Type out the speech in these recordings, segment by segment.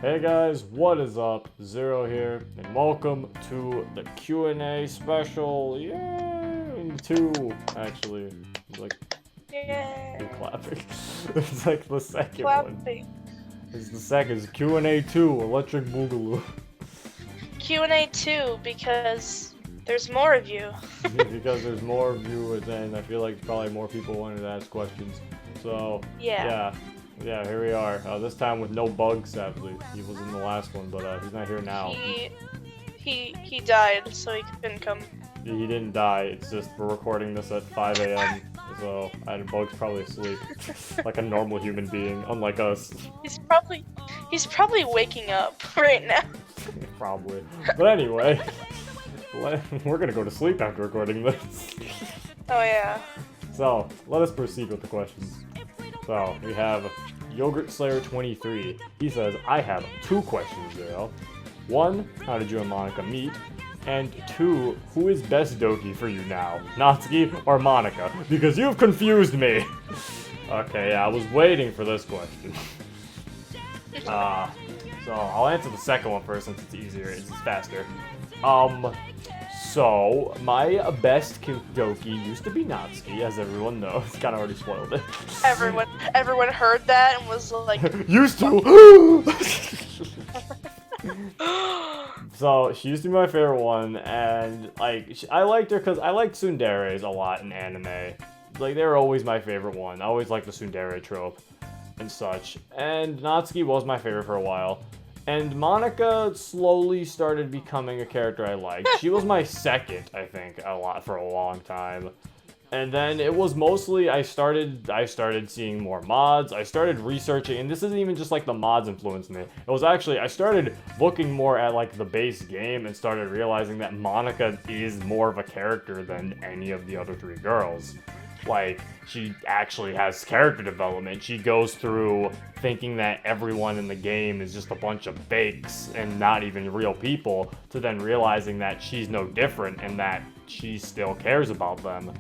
Hey guys, what is up? Zero here, and welcome to the Q&A special. Yay! Two, actually. Like, Yay! you're clapping. It's like the second one. Clapping. It's the second. It's Q&A 2, Electric Boogaloo. Q&A 2 because there's more of you. Because there's more viewers, and I feel like probably more people wanted to ask questions. So, yeah, here we are. This time with no bugs, sadly. He was in the last one, but he's not here now. He died, so he couldn't come. He didn't die. It's just we're recording this at 5 a.m. So Bug's probably asleep, like a normal human being, unlike us. He's probably waking up right now. Probably. But anyway, we're gonna go to sleep after recording this. Oh yeah. So let us proceed with the questions. So we have Yogurt Slayer 23. He says, I have two questions, Zero. One, how did you and Monica meet? And two, who is best Doki for you now? Natsuki or Monica? Because you've confused me! Okay, yeah, I was waiting for this question. So I'll answer the second one first since it's easier, it's faster. So, my best Doki used to be Natsuki, as everyone knows. Kinda already spoiled it. Everyone heard that and was like... Used to! So, she used to be my favorite one, and, like, I liked her because I liked tsunderes a lot in anime. Like, they were always my favorite one. I always liked the tsundere trope and such. And Natsuki was my favorite for a while. And Monica slowly started becoming a character I liked. She was my second, I think, for a long time. And then it was mostly, I started seeing more mods, I started researching, and this isn't even just like the mods influenced me. It was actually, I started looking more at like the base game and started realizing that Monica is more of a character than any of the other three girls. Like, she actually has character development. She goes through thinking that everyone in the game is just a bunch of fakes and not even real people, to then realizing that she's no different and that she still cares about them.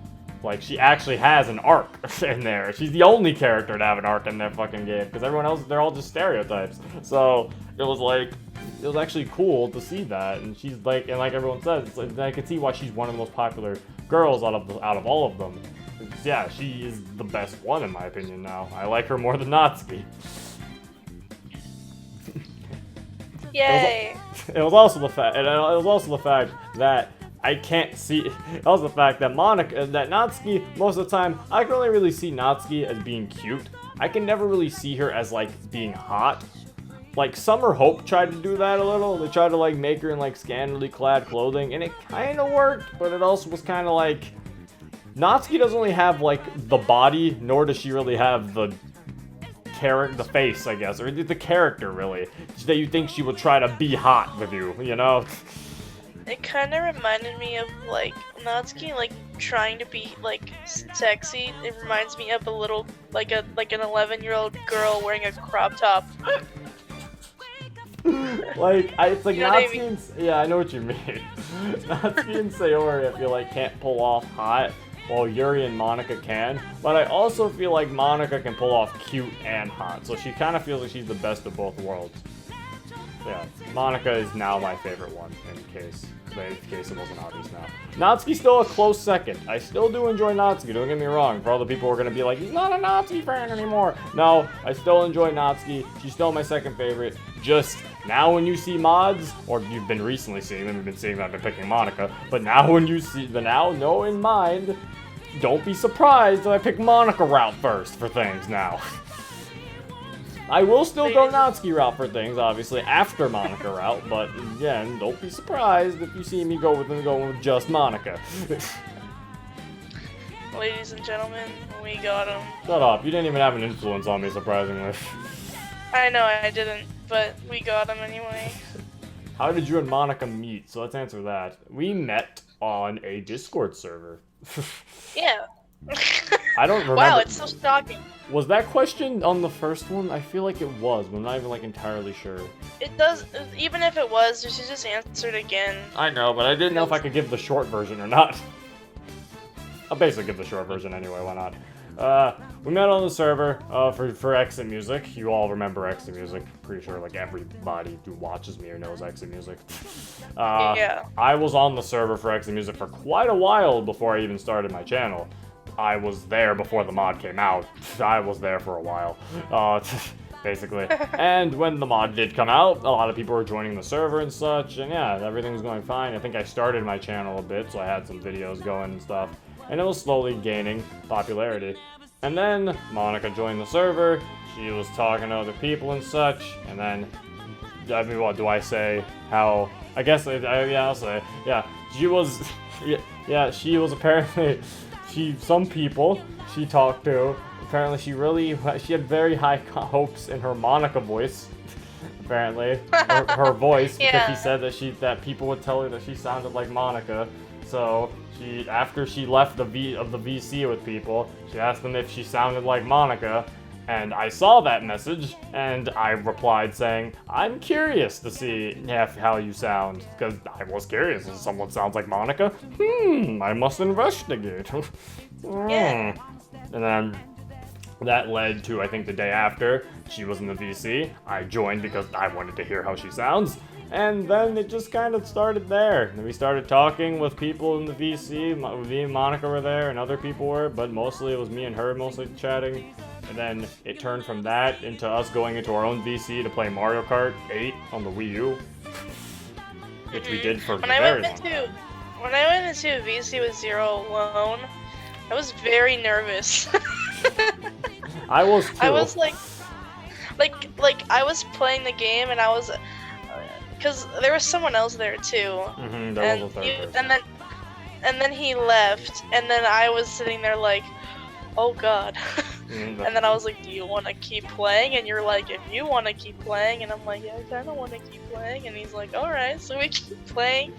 Like, she actually has an arc in there. She's the only character to have an arc in that fucking game, because everyone else, they're all just stereotypes. So, it was actually cool to see that, and she's like, and like everyone says, it's like, I can see why she's one of the most popular girls out of all of them. Yeah, she is the best one in my opinion now. I like her more than Natsuki. Yay! It was also the fact that I can't see. It was the fact that Natsuki, most of the time, I can only really see Natsuki as being cute. I can never really see her as like being hot. Like, Summer Hope tried to do that a little. They tried to like make her in like scantily clad clothing, and it kind of worked, but it also was kind of like, Natsuki doesn't really have like the body, nor does she really have the face, I guess, or the character really, that you think she would try to be hot with you, you know? It kind of reminded me of like Natsuki like trying to be like sexy. It reminds me of a little like an 11-year-old girl wearing a crop top. It's like You know Natsuki what I mean? yeah, I know what you mean. Natsuki and Sayori, I feel like, can't pull off hot, while Yuri and Monica can. But I also feel like Monica can pull off cute and hot, so she kind of feels like she's the best of both worlds. Yeah, Monica is now my favorite one, in case it wasn't obvious now. Natsuki's still a close second. I still do enjoy Natsuki, don't get me wrong. For all the people who are going to be like, he's not a Natsuki fan anymore. No, I still enjoy Natsuki. She's still my second favorite. Just, now when you see mods, or you've been recently seeing them, you've been seeing them, I've been picking Monica, but now when you see the know in mind, don't be surprised if I pick Monica route first for things now. I will still go Natsuki route for things, obviously, after Monica route, but again, don't be surprised if you see me going with just Monica. Ladies and gentlemen, we got him. Shut up, you didn't even have an influence on me, surprisingly. I know I didn't, but we got him anyway. How did you and Monica meet? So let's answer that. We met on a Discord server. Yeah. I don't remember. Wow, it's so shocking. Was that question on the first one? I feel like it was, but I'm not even like entirely sure. It does, even if it was, you should just answer it again. I know, but I didn't know if I could give the short version or not. I'll basically give the short version anyway, why not? We met on the server for Exit Music. You all remember Exit Music. Pretty sure like everybody who watches me or knows Exit Music. Yeah. I was on the server for Exit Music for quite a while before I even started my channel. I was there before the mod came out. I was there for a while. Basically. And when the mod did come out, a lot of people were joining the server and such, and yeah, everything was going fine. I think I started my channel a bit, so I had some videos going and stuff, and it was slowly gaining popularity. And then Monica joined the server, she was talking to other people and such, and then, I mean, what do I say? How, I guess, yeah, I'll say, yeah, she was, yeah, she was apparently, some people she talked to, apparently she had very high hopes in her Monica voice. Apparently, her voice, because she said that people would tell her that she sounded like Monica. So after she left the VC with people, she asked them if she sounded like Monica, and I saw that message, and I replied saying, "I'm curious to see how you sound," because I was curious if someone sounds like Monica. I must investigate. Yeah. And then that led to, I think the day after, she was in the VC. I joined because I wanted to hear how she sounds. And then it just kind of started there. And we started talking with people in the VC. Me and Monica were there and other people were, but mostly it was me and her mostly chatting. And then it turned from that into us going into our own VC to play Mario Kart 8 on the Wii U. Which we did for very long time. When I went into a VC with Zero alone, I was very nervous. I was too. I was like I was playing the game and I was, because there was someone else there too. And then he left, and then I was sitting there like, oh god. And then I was like, do you want to keep playing? And you're like, if you want to keep playing, and I'm like, yeah, I kind of want to keep playing. And he's like, all right, so we keep playing.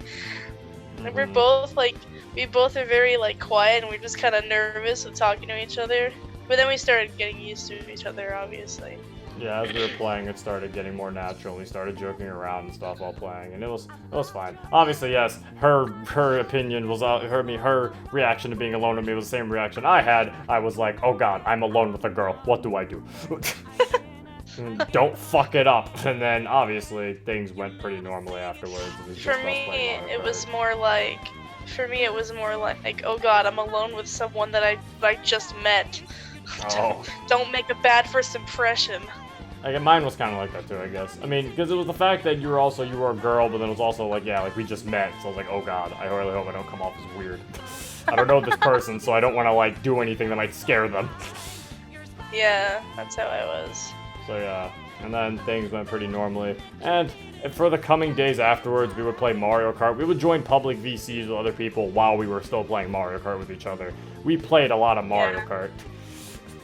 And we're both like, we both are very like quiet, and we're just kind of nervous of talking to each other. But then we started getting used to each other, obviously. Yeah, as we were playing, it started getting more natural. We started joking around and stuff while playing, and it was fine. Obviously, yes, her opinion was her reaction to being alone with me was the same reaction I had. I was like, oh god, I'm alone with a girl. What do I do? Don't fuck it up. And then obviously things went pretty normally afterwards. For me, it was more like, oh god, I'm alone with someone that I just met. Oh. Don't make a bad first impression. Mine was kind of like that too, I guess. I mean, because it was the fact that you were a girl, but then it was also like, yeah, like we just met. So I was like, oh god, I really hope I don't come off as weird. I don't know this person, so I don't want to like do anything that might scare them. Yeah, that's how I was. So yeah, and then things went pretty normally. And for the coming days afterwards, we would play Mario Kart. We would join public VCs with other people while we were still playing Mario Kart with each other. We played a lot of Mario Kart.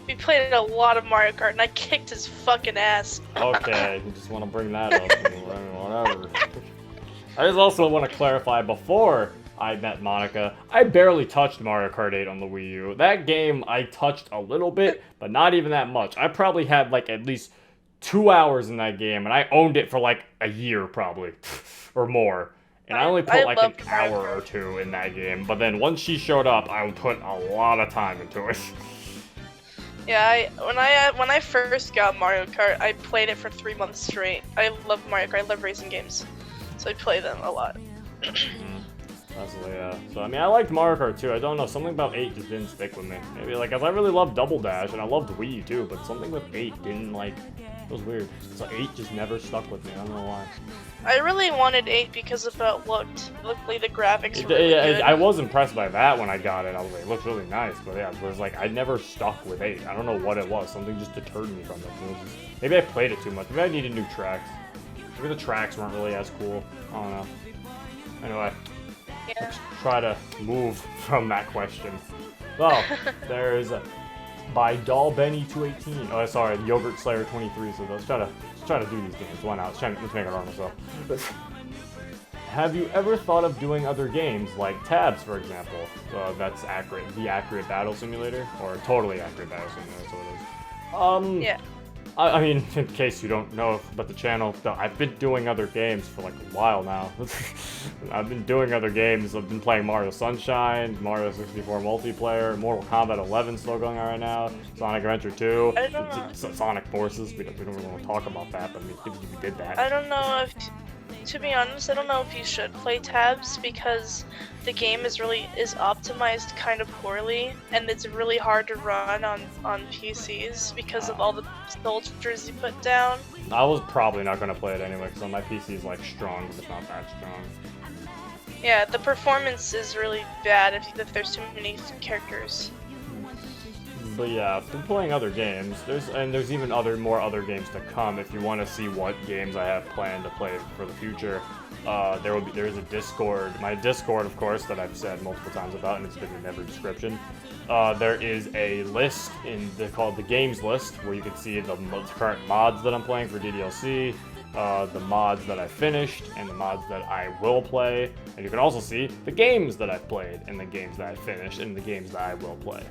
We played a lot of Mario Kart, and I kicked his fucking ass. Okay, you just want to bring that up. Whatever. I just also want to clarify, before I met Monica, I barely touched Mario Kart 8 on the Wii U. That game I touched a little bit, but not even that much. I probably had like at least 2 hours in that game, and I owned it for like a year probably, or more. And I only put like an hour or two in that game, but then once she showed up, I would put a lot of time into it. Yeah, when I first got Mario Kart, I played it for 3 months straight. I love Mario Kart. I love racing games, so I play them a lot. Absolutely, yeah. So I mean, I liked Mario Kart too. I don't know, something about 8 just didn't stick with me. Maybe like, cause I really loved Double Dash and I loved Wii too, but something with 8 didn't like. It was weird. So 8 just never stuck with me. I don't know why. I really wanted 8 because of how it looked. Luckily, the graphics were really good. I was impressed by that when I got it. I was like, it looks really nice. But yeah, it was like, I never stuck with 8. I don't know what it was. Something just deterred me from it. Maybe I played it too much. Maybe I needed new tracks. Maybe the tracks weren't really as cool. I don't know. Anyway, let's try to move from that question. Well, there's by DollBenny218. Oh, sorry, Yogurt Slayer 23. So let's try to do these games. Why not? Let's make it on myself. Have you ever thought of doing other games like Tabs, for example? That's accurate. The Accurate Battle Simulator, or Totally Accurate Battle Simulator. That's what it is. Yeah. I mean, in case you don't know about the channel, I've been doing other games for like a while now. I've been doing other games. I've been playing Mario Sunshine, Mario 64 multiplayer, Mortal Kombat 11 still going on right now, Sonic Adventure 2, Sonic Forces. We don't really want to talk about that, but we did that. I don't know if, to be honest, I don't know if you should play tabs because the game is optimized kind of poorly, and it's really hard to run on PCs because of all the soldiers you put down. I was probably not going to play it anyway because my PC is like strong, but it's not that strong. Yeah, the performance is really bad if there's too many characters. But yeah, I've been playing other games. There's even more other games to come. If you want to see what games I have planned to play for the future, there is a Discord. My Discord, of course, that I've said multiple times about, and it's been in every description. There is a list called the games list where you can see the current mods that I'm playing for DDLC, the mods that I finished, and the mods that I will play. And you can also see the games that I've played, and the games that I finished, and the games that I will play.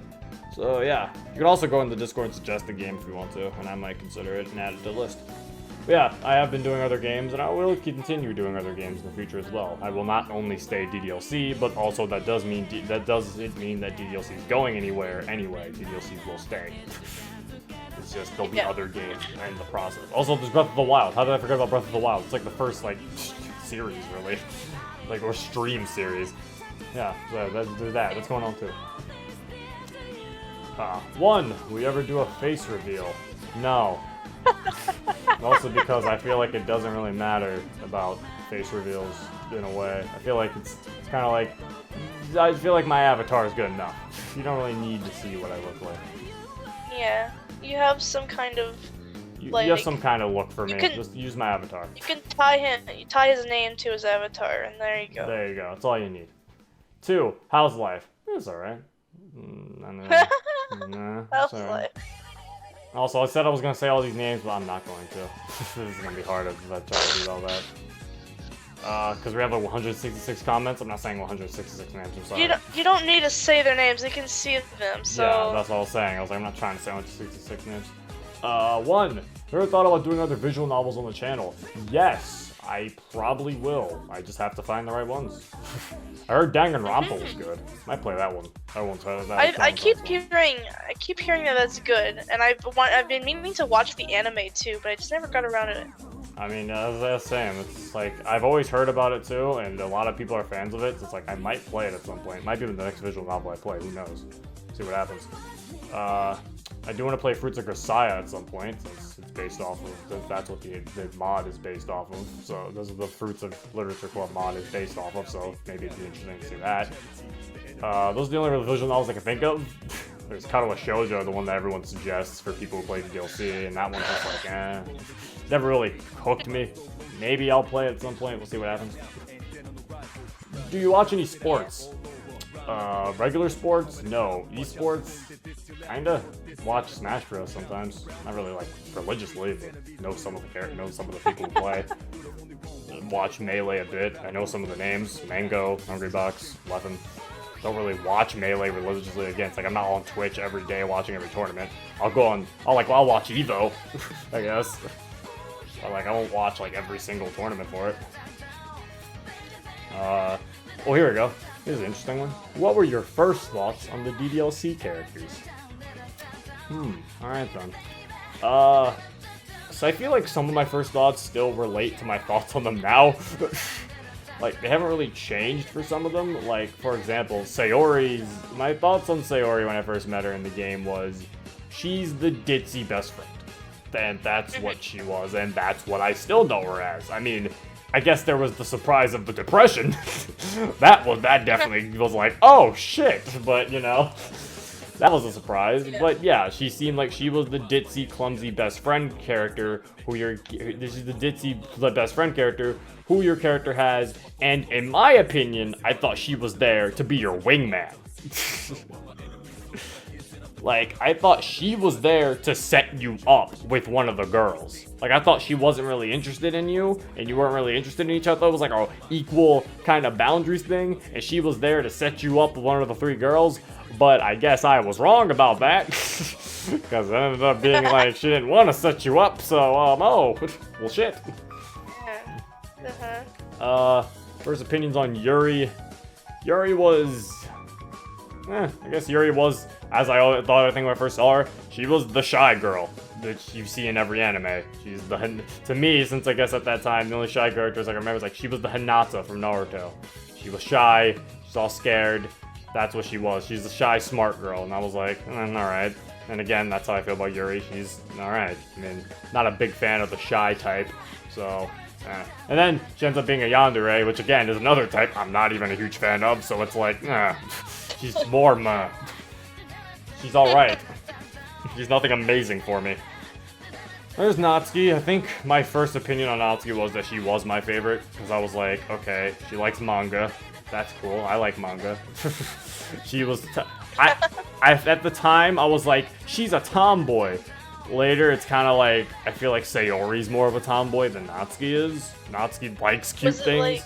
So yeah, you can also go in the Discord and suggest a game if you want to, and I might consider it and add it to the list. But yeah, I have been doing other games, and I will continue doing other games in the future as well. I will not only stay DDLC, but also that doesn't mean that DDLC is going anywhere anyway. DDLC will stay. It's just there'll be other games in the process. Also, there's Breath of the Wild. How did I forget about Breath of the Wild? It's like the first series really, or stream series. Yeah, so there's that. That's going on too. One, we ever do a face reveal? No. Also because I feel like it doesn't really matter about face reveals in a way. I feel like it's kind of like, I feel like my avatar is good enough. You don't really need to see what I look like. Yeah, you have some kind of, you have some kind of look for me. Just use my avatar. You can tie his name to his avatar, and there you go. There you go. That's all you need. 2, how's life? It's alright. How's life? Also, I said I was going to say all these names, but I'm not going to. This is going to be hard if I try to do all that. Because we have like 166 comments. I'm not saying 166 names, I'm sorry. You don't need to say their names, you can see them, so... Yeah, that's all I was saying. I was like, I'm not trying to say 166 names. 1, ever thought about doing other visual novels on the channel? Yes, I probably will. I just have to find the right ones. I heard Danganronpa was good. Might play that one. I won't tell you that. I keep hearing that that's good, and I've been meaning to watch the anime too, but I just never got around to it. I mean, as I was saying, it's like I've always heard about it too, and a lot of people are fans of it. So it's like I might play it at some point. It might be the next visual novel I play. Who knows? See what happens. I do want to play Fruits of Grisaya at some point, since it's based off of, that's what the mod is based off of. So those are the Fruits of Literature Club mod is based off of, so maybe it'd be interesting to see that. Those are the only visual novels I can think of. There's Katawa Shoujo, the one that everyone suggests for people who play the DLC, and that one's just like, never really hooked me. Maybe I'll play it at some point, we'll see what happens. Do you watch any sports? Regular sports? No. Esports? Kinda. Watch Smash Bros. Sometimes. Not really like religiously, but know some of the people who play. Watch Melee a bit. I know some of the names. Mango, Hungrybox, Leffen. Don't really watch Melee religiously. Again, it's like I'm not on Twitch every day watching every tournament. I'll watch Evo, I guess. But I won't watch every single tournament for it. Well, here we go. Here's an interesting one. What were your first thoughts on the DDLC characters? Alright then. So I feel like some of my first thoughts still relate to my thoughts on them now. They haven't really changed for some of them. For example, my thoughts on Sayori when I first met her in the game was, she's the ditzy best friend. And that's what she was, and that's what I still know her as. I mean, I guess there was the surprise of the depression. that definitely was like, oh shit, but that was a surprise. But yeah, she seemed like she was the ditzy, clumsy best friend character this is the ditzy best friend character who your character has, and in my opinion, I thought she was there to be your wingman. I thought she was there to set you up with one of the girls. I thought she wasn't really interested in you, and you weren't really interested in each other. It was like a equal kind of boundaries thing, and she was there to set you up with one of the 3 girls, but I guess I was wrong about that. Because it ended up being like she didn't want to set you up, so, oh, well, shit. First opinions on Yuri. Yuri was, I guess Yuri was, as I thought, I think when I first saw her, she was the shy girl that you see in every anime. She's to me, since I guess at that time, the only shy characters I can remember was like, she was the Hinata from Naruto. She was shy, she's all scared, that's what she was. She's the shy, smart girl, and I was like, alright. And again, that's how I feel about Yuri, she's alright. I mean, not a big fan of the shy type, so... And then she ends up being a yandere, which again is another type I'm not even a huge fan of, so it's like, she's more meh. She's alright. She's nothing amazing for me. There's Natsuki. I think my first opinion on Natsuki was that she was my favorite, because I was like, okay, she likes manga. That's cool, I like manga. She was, at the time, I was like, she's a tomboy. Later, it's kind of like, I feel like Sayori's more of a tomboy than Natsuki is. Natsuki likes cute things.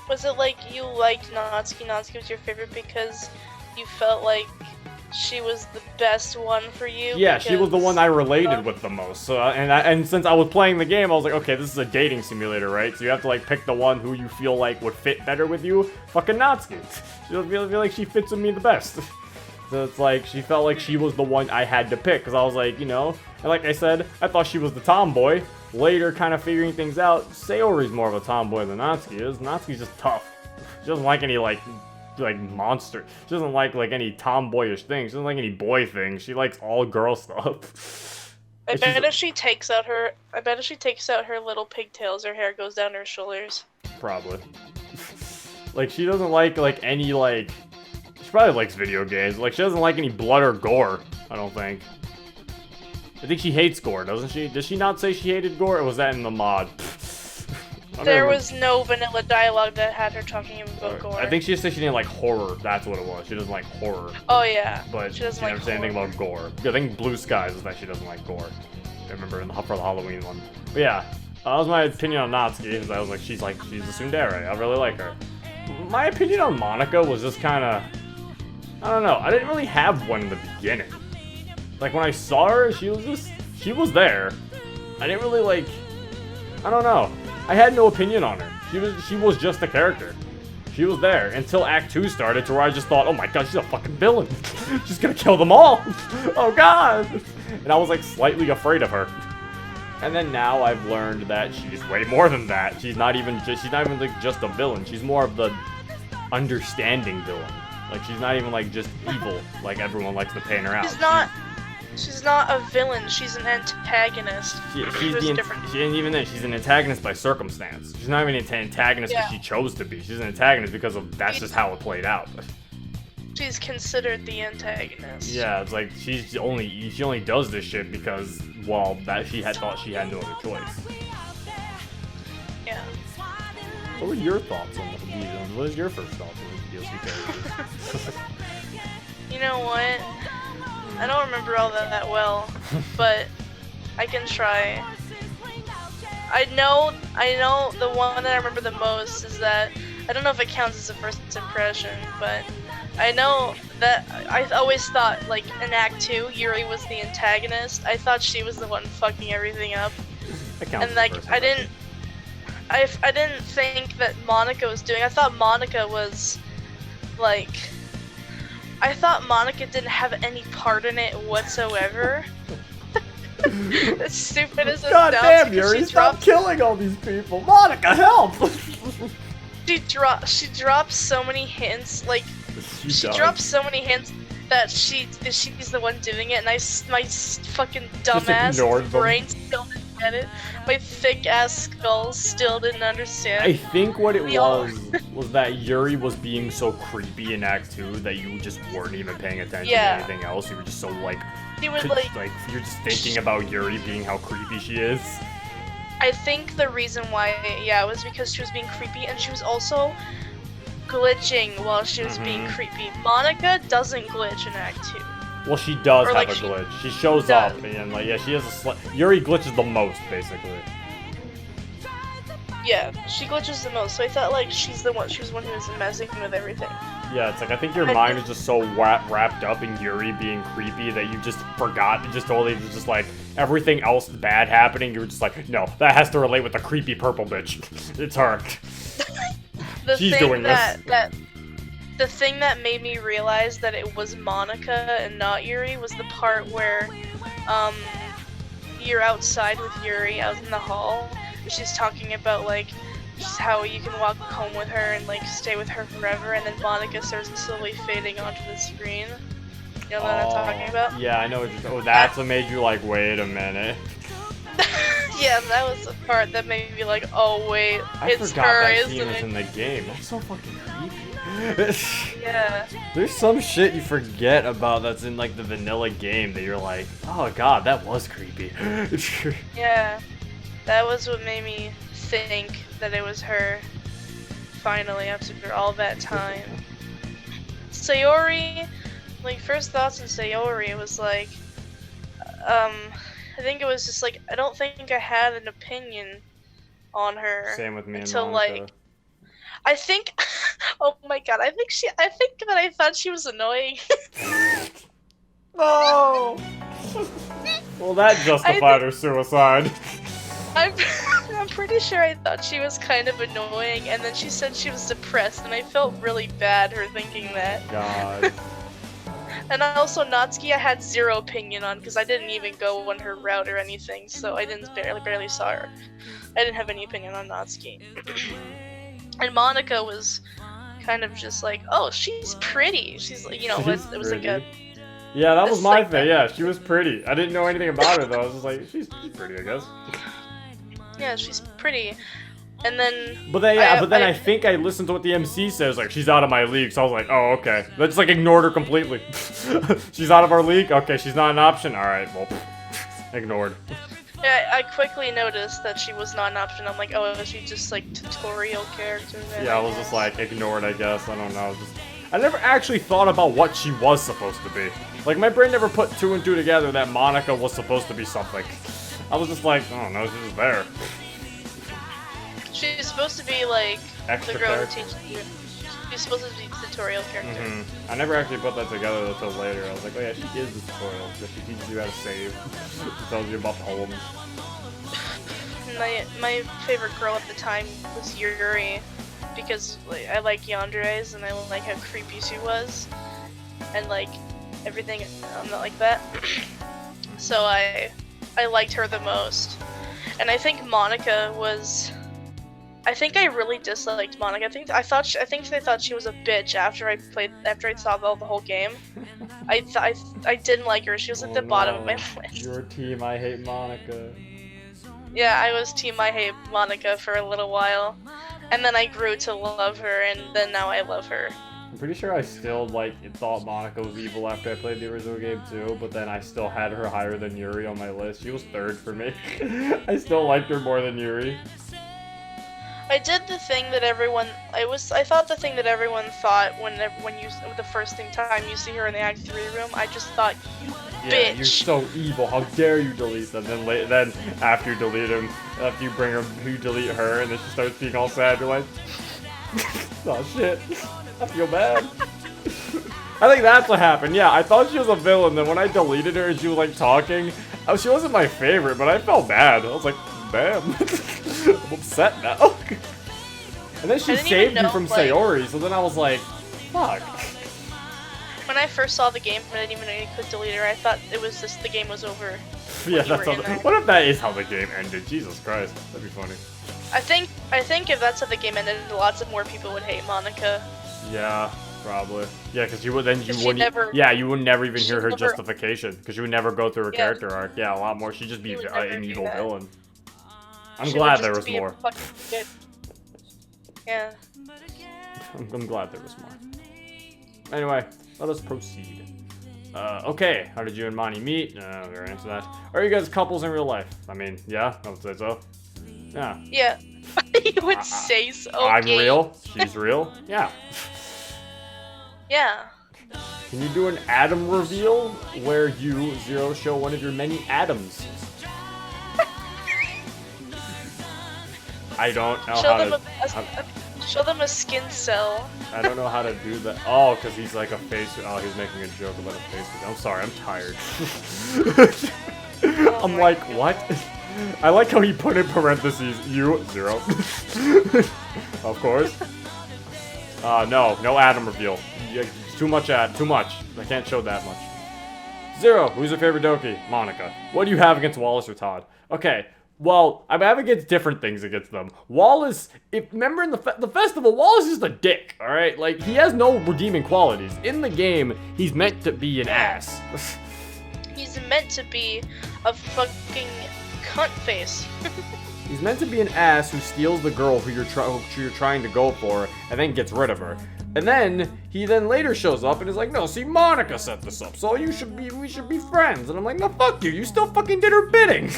Was it like you liked Natsuki? Natsuki was your favorite because you felt like she was the best one for you? Yeah, she was the one I related with the most. So, and since I was playing the game, I was like, okay, this is a dating simulator, right? So you have to like pick the one who you feel like would fit better with you. Fucking Natsuki. She feel like she fits with me the best. So it's like, she felt like she was the one I had to pick, because I was like, you know, and like I said, I thought she was the tomboy. Later, kind of figuring things out, Sayori's more of a tomboy than Natsuki is. Natsuki's just tough. She doesn't like any, like monster. She doesn't like any tomboyish things. She doesn't like any boy things. She likes all girl stuff. I bet if she takes out her little pigtails, her hair goes down her shoulders. Probably. Like, she doesn't like any, like... She probably likes video games. Like, she doesn't like any blood or gore, I don't think. I think she hates gore, doesn't she? Does she not say she hated gore, or was that in the mod? There was no vanilla dialogue that had her talking about gore. I think she just said she didn't like horror. That's what it was. She doesn't like horror. Oh, yeah. But she doesn't never say anything about gore. I think Blue Skies is that she doesn't like gore. I remember for the Halloween one. But yeah, that was my opinion on Natsuki, because I was like, she's a tsundere. I really like her. My opinion on Monica was just kind of... I don't know, I didn't really have one in the beginning. Like, when I saw her, she was there. I didn't really, like, I don't know. I had no opinion on her. She was just a character. She was there until Act 2 started, to where I just thought, oh my god, she's a fucking villain. She's gonna kill them all. Oh god. And I was, like, slightly afraid of her. And then now I've learned that she's way more than that. She's not even like just a villain. She's more of the understanding villain. Like, she's not even, like, just evil, like everyone likes to paint her out. She's not a villain, she's an antagonist. And even then, she's an antagonist by circumstance. She's not even an antagonist because she chose to be. She's an antagonist because that's just how it played out. She's considered the antagonist. Yeah, it's like, she only does this shit because, well, she thought she had no other choice. Yeah. What were your thoughts on the Legion? What is your first thoughts on the DLC characters? You know what? I don't remember all that well, but I can try. I know the one that I remember the most is that, I don't know if it counts as a first impression, but I know that I always thought, like, in Act 2, Yuri was the antagonist. I thought she was the one fucking everything up. And, like, I didn't think that Monica was doing. I thought Monica was, like, I thought Monica didn't have any part in it whatsoever. As stupid as it sounds. God damn, Yuri, stop killing all these people. Monica, help! She drops so many hints, like, she drops so many hints that she's the one doing it, and my fucking dumbass brain still didn't get it. My thick ass skull still didn't understand. I think what it was that Yuri was being so creepy in Act 2 that you just weren't even paying attention to anything else. You were just so like, you're just thinking about Yuri being how creepy she is. I think the reason why, was because she was being creepy, and she was also glitching while she was being creepy. Monica doesn't glitch in Act 2. Well, she does have a glitch. She shows up, and like, she has Yuri glitches the most, basically. Yeah, she glitches the most, so I thought, like, she was the one who was messing with everything. Yeah, it's like, I think your mind is just so wrapped up in Yuri being creepy that you just forgot, you just totally was just like, everything else bad happening, you were just like, no, that has to relate with the creepy purple bitch. It's her. She's doing this. The thing that made me realize that it was Monica and not Yuri was the part where, you're outside with Yuri out in the hall. She's talking about, like, just how you can walk home with her and, like, stay with her forever, and then Monica starts slowly fading onto the screen. You know what I'm talking about? Yeah, I know what you're. Oh, that's what made you like, wait a minute. Yeah, that was the part that made me like, oh wait, it's forgot her, that isn't scene was it? in the game. That's so fucking creepy. Yeah. There's some shit you forget about that's in like the vanilla game that you're like, oh god, that was creepy. Yeah. That was what made me think that it was her. Finally, after all that time. Sayori, like, first thoughts on Sayori was like, I think it was just like, I don't think I had an opinion on her. Same with me until and Monica. like, I think, oh my god, I think that I thought she was annoying. No! Well, that justified her suicide. I'm pretty sure I thought she was kind of annoying, and then she said she was depressed, and I felt really bad for thinking that. God. And also Natsuki I had zero opinion on, because I didn't even go on her route or anything, so I didn't barely saw her. I didn't have any opinion on Natsuki. And Monica was kind of just like, oh, she's pretty. She's like, you know, it was like a... Yeah, that was my thing. Yeah, she was pretty. I didn't know anything about her though. I was just like, she's pretty, I guess. Yeah, she's pretty. And then... But then, I think I listened to what the MC says, like, she's out of my league, so I was like, oh, okay. I just, like, ignored her completely. She's out of our league? Okay, she's not an option? Alright, well, ignored. Yeah, I quickly noticed that she was not an option. I'm like, oh, is she just, like, tutorial character then? Yeah, I was just, like, ignored, I guess. I don't know. I never actually thought about what she was supposed to be. Like, my brain never put two and two together that Monica was supposed to be something. I was just like, I don't know, she's just there. She's supposed to be like Extra the girl character? who teaches you. She's supposed to be the tutorial character. Mm-hmm. I never actually put that together until later. I was like, oh yeah, she is the tutorial. She teaches you how to save. She tells you about poems. My favorite girl at the time was Yuri, because like, I like yandere's and I like how creepy she was, and like everything like that. So I liked her the most, and I think Monica was. I think I really disliked Monica. I think they thought she was a bitch after I saw the whole game. I didn't like her. She was at the bottom of my list. Your team, I hate Monica. Yeah, I was team I hate Monica for a little while, and then I grew to love her, and then now I love her. I'm pretty sure I still thought Monica was evil after I played the original game too, but then I still had her higher than Yuri on my list. She was third for me. I still liked her more than Yuri. I did the thing that everyone. I thought the thing that everyone thought when you the first time you see her in the Act 3 room. I just thought, you bitch. You're so evil. How dare you delete them? Then after you delete him, after you you delete her, and then she starts being all sad. You're like, oh shit, I feel bad. I think that's what happened. Yeah, I thought she was a villain. Then when I deleted her and she was like talking, she wasn't my favorite, but I felt bad. I was like, damn. I'm upset now. And then she saved me from Sayori, so then I was like, fuck. When I first saw the game, I didn't even know you could delete her. I thought it was just the game was over. Yeah, that's how what if that is how the game ended? Jesus Christ, that'd be funny. I think if that's how the game ended, lots of more people would hate Monica. Yeah, probably. Yeah, because you would you would never even hear her justification, because you would never go through her character arc. Yeah, a lot more. She'd just be an evil villain. I'm glad there was more. Yeah. I'm glad there was more. Anyway, let us proceed. Okay, how did you and Monty meet? We already answered that. Are you guys couples in real life? I mean, yeah, I would say so. Yeah. Yeah. You would say so. I'm real. She's real. Yeah. Yeah. Can you do an atom reveal where you, Zero, show one of your many atoms? I don't know Show them a skin cell. I don't know how to do that. Oh, because he's like a face. Oh, he's making a joke about a face. I'm sorry, I'm tired. I'm like, what? I like how he put in parentheses, you, 0. Of course. No Adam reveal. Too much. I can't show that much. 0, who's your favorite Doki? Monica. What do you have against Wallace or Todd? Okay, well, I have against different things against them. Wallace, remember in the festival, Wallace is a dick, alright? Like, he has no redeeming qualities. In the game, he's meant to be an ass. He's meant to be a fucking cunt face. He's meant to be an ass who steals the girl who you're trying to go for, and then gets rid of her. And then he later shows up and is like, no, see, Monica set this up, so we should be friends. And I'm like, no, fuck you. You still fucking did her bidding.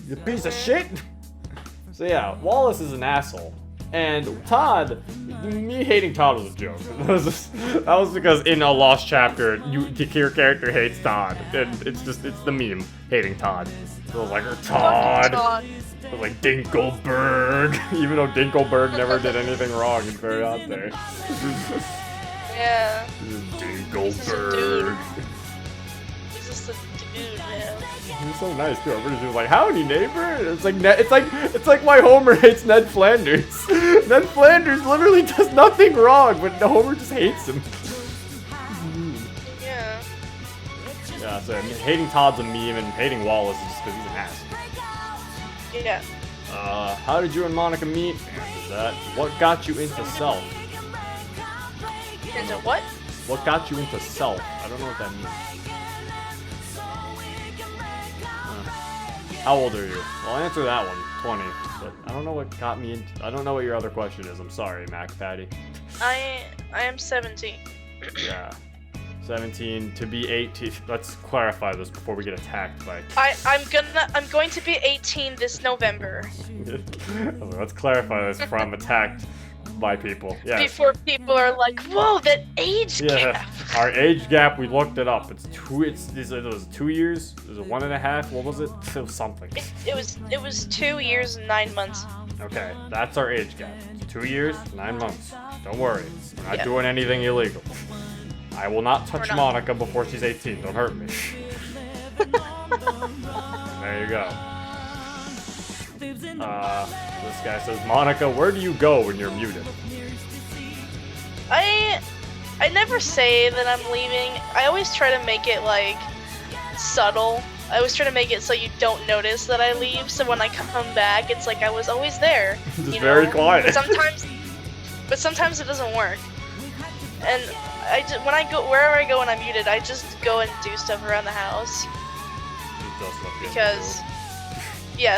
You piece of shit. So yeah, Wallace is an asshole. And Todd, me hating Todd was a joke. That was because in a Lost Chapter, your character hates Todd. And it's the meme, hating Todd. So I was like, Todd. I was like, Dinkelberg. Even though Dinkelberg never did anything wrong, it's very out there. Yeah. Dinkelberg. He's just a dude, man. He's so nice too. Everybody's just like, howdy neighbor. It's like why Homer hates Ned Flanders. Ned Flanders literally does nothing wrong, but Homer just hates him. Yeah. Yeah, so I mean, hating Todd's a meme, and hating Wallace is just because he's an ass. Yeah. How did you and Monica meet? Answer that. What got you into self? Into what? What got you into self? I don't know what that means. How old are you? Well, I'll answer that one, 20. But I don't know what got me into. I don't know what your other question is. I'm sorry, Mac Patty. I am 17. Yeah. 17 to be 18. Let's clarify this before we get attacked by. I'm going to be 18 this November. Let's clarify this before I'm attacked by people. Yeah. Before people are like, whoa, that age gap. Our age gap, we looked it up. It was 2 years. It was 1.5. What was it? It was something. It was 2 years and 9 months. Okay, that's our age gap. 2 years, 9 months. Don't worry, we're not doing anything illegal. I will not touch Monica before she's 18. Don't hurt me. There you go. This guy says, Monica, where do you go when you're muted? I never say that I'm leaving. I always try to make it like subtle. I always try to make it so you don't notice that I leave. So when I come back, it's like I was always there. Just very quiet. But sometimes it doesn't work. And when I go wherever I go when I'm muted, I just go and do stuff around the house. Because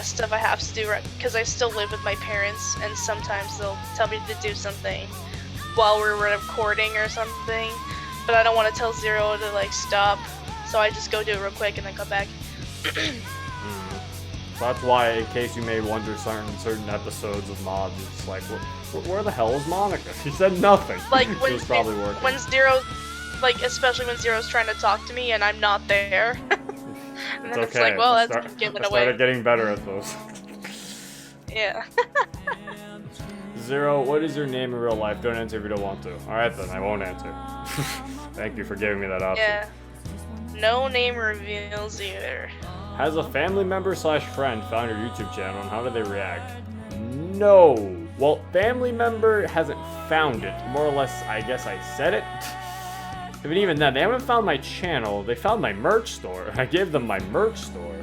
stuff I have to do because I still live with my parents, and sometimes they'll tell me to do something while we're recording or something, but I don't want to tell Zero to like stop, so I just go do it real quick and then come back. That's why, in case you may wonder, certain episodes of mods, it's like, where the hell is Monica? She said nothing. Like when, it was probably working. When Zero, like especially when Zero's trying to talk to me and I'm not there. And then it's like, well, that's given away. I started getting better at those. Yeah. Zero, what is your name in real life? Don't answer if you don't want to. Alright then, I won't answer. Thank you for giving me that option. Yeah. No name reveals either. Has a family member / friend found your YouTube channel, and how do they react? No. Well, family member hasn't found it. More or less, I guess I said it. But even then, they haven't found my channel. They found my merch store. I gave them my merch store,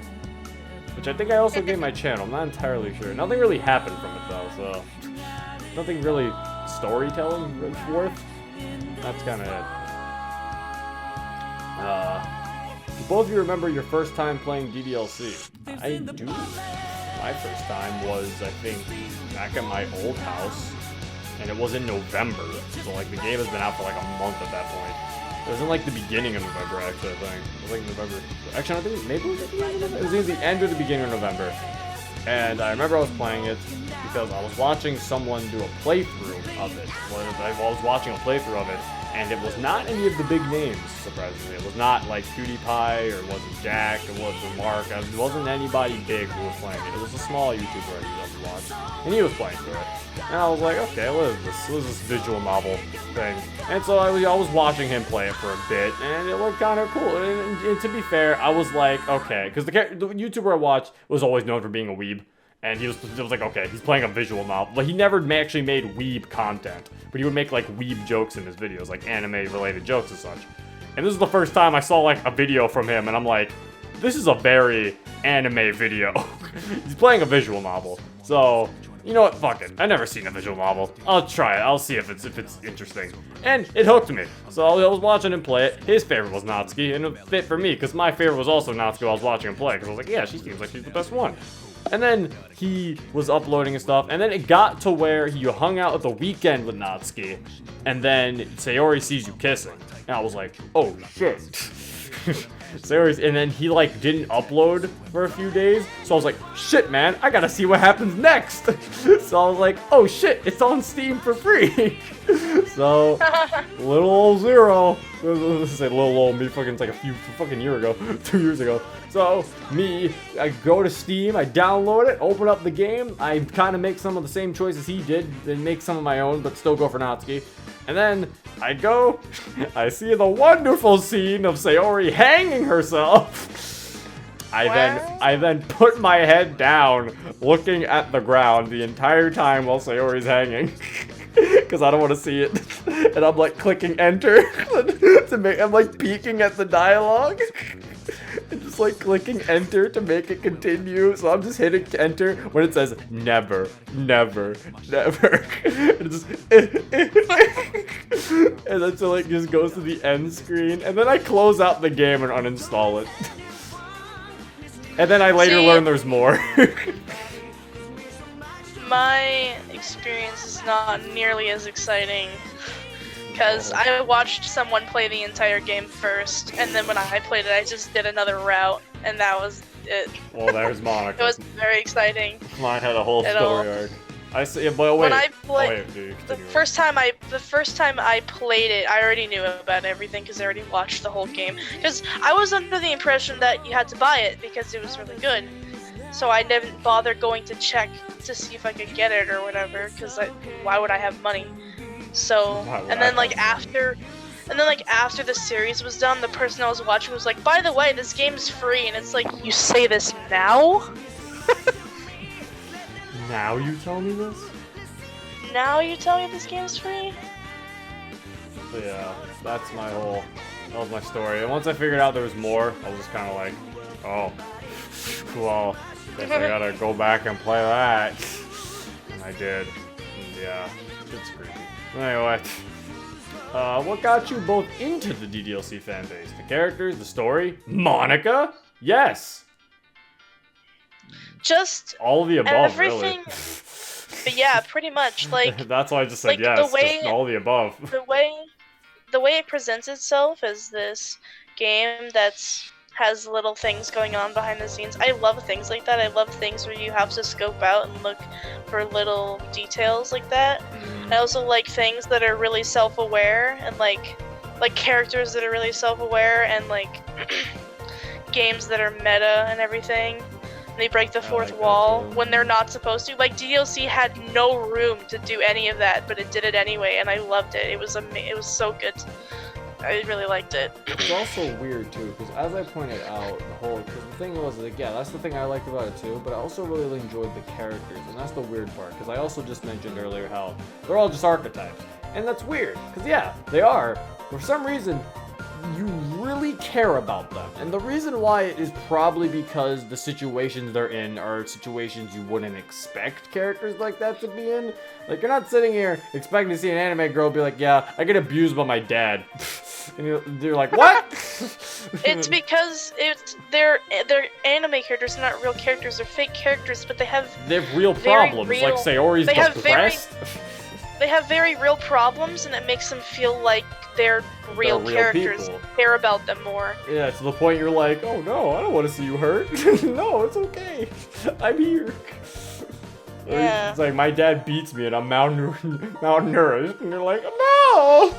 which I think I also gave my channel. I'm not entirely sure. Nothing really happened from it though, so nothing really storytelling worth. That's kind of it. Do both of you remember your first time playing DDLC? I do. My first time was, I think, back at my old house, and it was in November. So like the game has been out for like a month at that point. It was in like the beginning of November, actually, I think. It was like November. Actually, I think maybe it was at the end of November. It was either the end or the beginning of November. And I remember I was playing it because I was watching someone do a playthrough of it. I was watching a playthrough of it, And it was not any of the big names, surprisingly. It was not like PewDiePie, or it wasn't Jack, it wasn't Mark. It wasn't anybody big who was playing it. It was a small YouTuber I used to watch, and he was playing through it. And I was like, okay, what is this? What is this visual novel thing? And so I was watching him play it for a bit, and it looked kind of cool. And to be fair, I was like, okay, because the YouTuber I watched was always known for being a weeb. And it was like, okay, he's playing a visual novel. But he never actually made weeb content. But he would make, like, weeb jokes in his videos, like anime-related jokes and such. And this is the first time I saw, like, a video from him, and I'm like, this is a very anime video. He's playing a visual novel. So, you know what, fuck it. I've never seen a visual novel. I'll try it. I'll see if it's interesting. And it hooked me. So I was watching him play it. His favorite was Natsuki, and it fit for me, because my favorite was also Natsuki while I was watching him play. Because I was like, yeah, she seems like she's the best one. And then he was uploading and stuff, and then it got to where he hung out at the weekend with Natsuki, and then Sayori sees you kissing. And I was like, oh shit. Sayori's, and then he like didn't upload for a few days, so I was like, shit man, I gotta see what happens next. So I was like, oh shit, it's on Steam for free. So, little old Zero, let's say little old me, fucking like a fucking year ago, 2 years ago. So, I go to Steam, I download it, open up the game, I kind of make some of the same choices he did, then make some of my own, but still go for Natsuki. And then, I see the wonderful scene of Sayori hanging herself. I then put my head down, looking at the ground the entire time while Sayori's hanging. Because I don't want to see it. And I'm like clicking enter I'm like peeking at the dialogue. And just like clicking enter to make it continue. So I'm just hitting enter when it says never, never, never. And it just and then so like just goes to the end screen. And then I close out the game and uninstall it. And then I later learn there's more. My experience is not nearly as exciting. Because I watched someone play the entire game first, and then when I played it, I just did another route, and that was it. Well, there's Monica. It was very exciting. Mine had a whole story arc. I see, but wait. When I played, the first time I played it, I already knew about everything because I already watched the whole game. Because I was under the impression that you had to buy it because it was really good. So I didn't bother going to check to see if I could get it or whatever. Because why would I have money? So, and then like after the series was done, the person I was watching was like, by the way, this game's free, and it's like, you say this now? Now you tell me this? Now you tell me this game's free? So yeah, that was my story. And once I figured out there was more, I was just kind of like, oh, well, guess I gotta go back and play that. And I did. And yeah, it's creepy. Anyway, what got you both into the DDLC fanbase? The characters, the story, Monica? Yes! Just all of the above, everything, really. But yeah, pretty much, like... That's why I just said like yes, just all the above. The way it presents itself as this game has little things going on behind the scenes. I love things like that. I love things where you have to scope out and look for little details like that. I also like things that are really self-aware and like characters that are really self-aware and like games that are meta and everything. They break the fourth wall when they're not supposed to. Like DLC had no room to do any of that, but it did it anyway, and I loved it. It was so good. I really liked it. It's also weird too, because as I pointed out, because the thing was, like, yeah, that's the thing I liked about it too, but I also really enjoyed the characters, and that's the weird part, because I also just mentioned earlier how they're all just archetypes, and that's weird, because yeah, they are. For some reason, you really care about them, and the reason why is probably because the situations they're in are situations you wouldn't expect characters like that to be in. Like, you're not sitting here expecting to see an anime girl be like, yeah, I get abused by my dad. And you're like, what? It's because they're anime characters, they're not real characters. They're fake characters, but they have real problems, like Sayori's depressed. They have very real problems, and it makes them feel like they're real characters. People. Care about them more. Yeah, to the point you're like, oh no, I don't want to see you hurt. No, it's okay. I'm here. Yeah. It's like, my dad beats me and I'm malnourished, and you're like, no!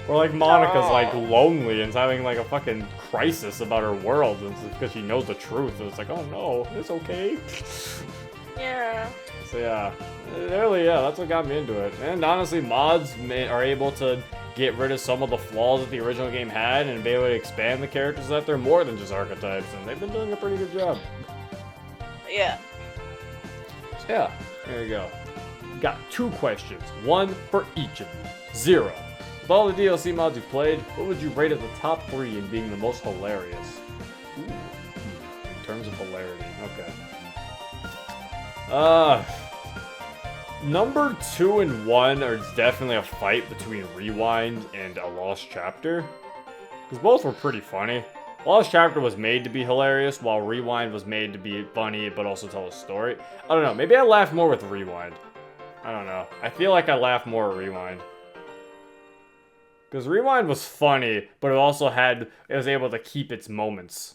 Or like Monica's like lonely and having like a fucking crisis about her world because she knows the truth. And it's like, oh no, it's okay. Yeah. So yeah, really, yeah, that's what got me into it. And honestly, mods are able to get rid of some of the flaws that the original game had and be able to expand the characters that they're more than just archetypes, and they've been doing a pretty good job. Yeah. So yeah, there you go. Got 2 questions, one for each of you. 0. With all the DLC mods you've played, what would you rate as the top 3 in being the most hilarious? Ooh. In terms of hilarity, okay. Number 2 and 1 are definitely a fight between Rewind and A Lost Chapter. Because both were pretty funny. Lost Chapter was made to be hilarious, while Rewind was made to be funny, but also tell a story. I don't know, maybe I laughed more with Rewind. I don't know. I feel like I laughed more at Rewind. Because Rewind was funny, but it also it was able to keep its moments.